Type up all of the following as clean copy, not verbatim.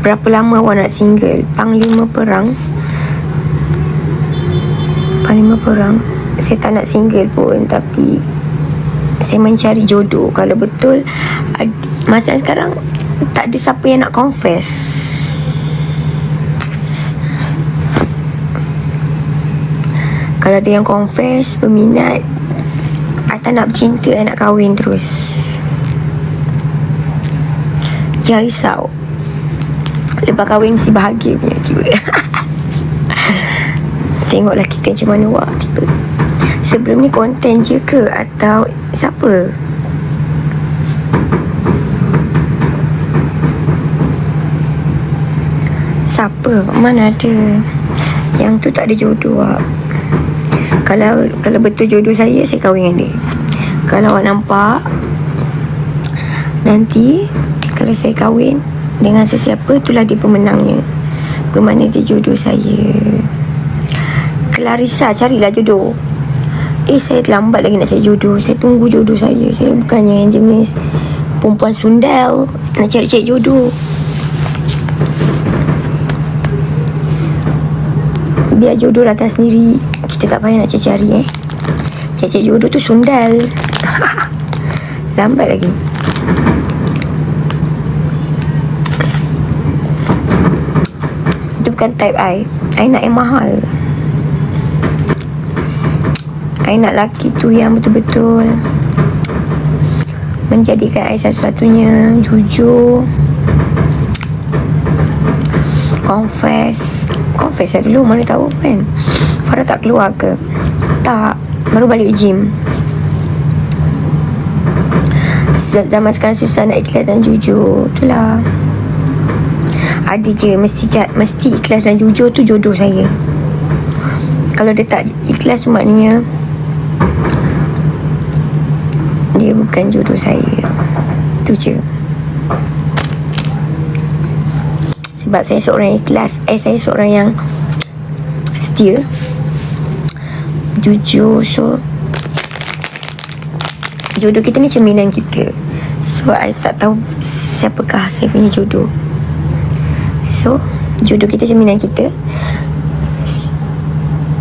Berapa lama awak nak single? Panglima perang. Saya tak nak single pun, tapi saya mencari jodoh. Kalau betul masa sekarang tak ada siapa yang nak confess. Kalau ada yang confess, berminat, I tak nak bercinta, I nak kahwin terus. Jangan risau, lepas kahwin mesti bahagia punya tiba. Tengoklah kita macam mana awak tiba. Sebelum ni konten je ke atau siapa? Mana ada. Yang tu tak ada jodoh awak. Kalau betul jodoh saya kahwin dengan dia. Kalau awak nampak nanti kalau saya kahwin dengan sesiapa, itulah dia pemenangnya. Bermakna dia jodoh saya. Clarissa, carilah jodoh. Saya terlambat lagi nak cari jodoh. Saya tunggu jodoh saya. Saya bukannya yang jenis perempuan sundal nak cari-cari jodoh. Biar jodoh datang sendiri. Kita tak payah nak cari-cari. Cari-cari jodoh tu sundal. Lambat lagi. Itu bukan type I. I nak yang mahal. I nak lelaki tu yang betul-betul menjadikan I satu-satunya, jujur, confess lah dulu. Mana tahu kan Farah tak keluar ke? Tak, baru balik gym. Zaman sekarang susah nak ikhlas dan jujur. Itulah. Ada je mesti ikhlas dan jujur tu jodoh saya. Kalau dia tak ikhlas tu maknanya dia bukan jodoh saya. Tu je. Sebab saya seorang yang ikhlas. Saya seorang yang setia, jujur. So jodoh kita ni cerminan kita. So I tak tahu siapakah saya punya jodoh. So jodoh kita cerminan kita.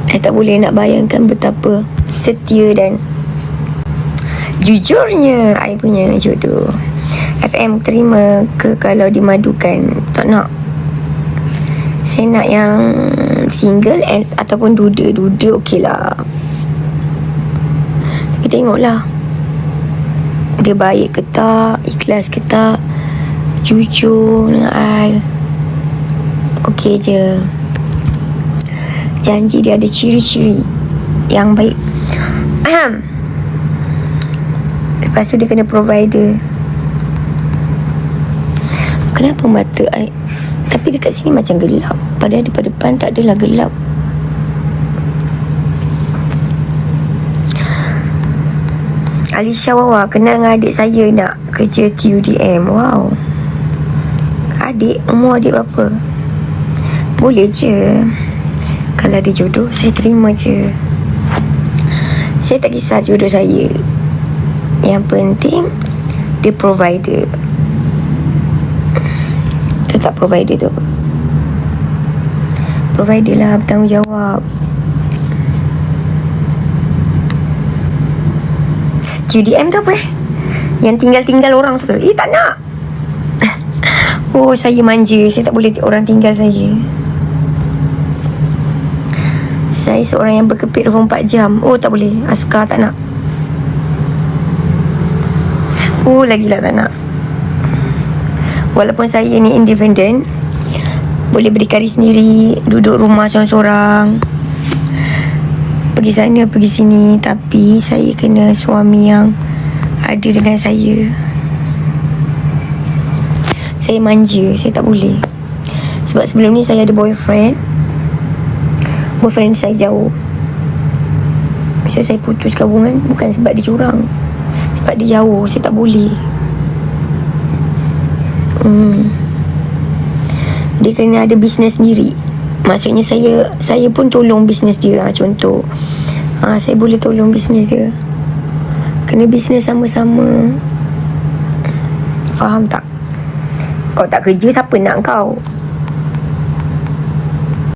I tak boleh nak bayangkan betapa setia dan jujurnya I punya jodoh. FM terima ke kalau dimadukan? Tak nak. Saya nak yang single ataupun duda. Duda okey lah. Tapi tengoklah dia baik ke tak, ikhlas ke tak, jujur dengan I, okey je. Janji dia ada ciri-ciri yang baik. Lepas tu dia kena provider. Kenapa mata I tapi dekat sini macam gelap, padahal depan tak adalah gelap. Alisha Wawa kenal dengan adik saya nak kerja TUDM. Wow. Adik, umur adik berapa? Boleh je. Kalau ada jodoh, saya terima je. Saya tak kisah jodoh saya. Yang penting dia provider. Tak provider tu apa? Provider lah, bertanggungjawab. QDM tu apa Yang tinggal-tinggal orang tu ke? Tak nak. Oh, saya manja. Saya tak boleh orang tinggal saya. Saya seorang yang berkepit 24 jam. Oh, tak boleh. Askar tak nak. Oh, lagilah tak nak. Walaupun saya ni independent, boleh berdikari sendiri, duduk rumah seorang-seorang, pergi sana, pergi sini, tapi saya kena suami yang ada dengan saya. Saya manja, saya tak boleh. Sebab sebelum ni saya ada boyfriend saya jauh. So saya putuskan hubungan bukan sebab dia curang, sebab dia jauh. Saya tak boleh. Dia kena ada bisnes sendiri. Maksudnya saya pun tolong bisnes dia. Contoh saya boleh tolong bisnes dia. Kena bisnes sama-sama. Faham tak? Kau tak kerja, siapa nak kau?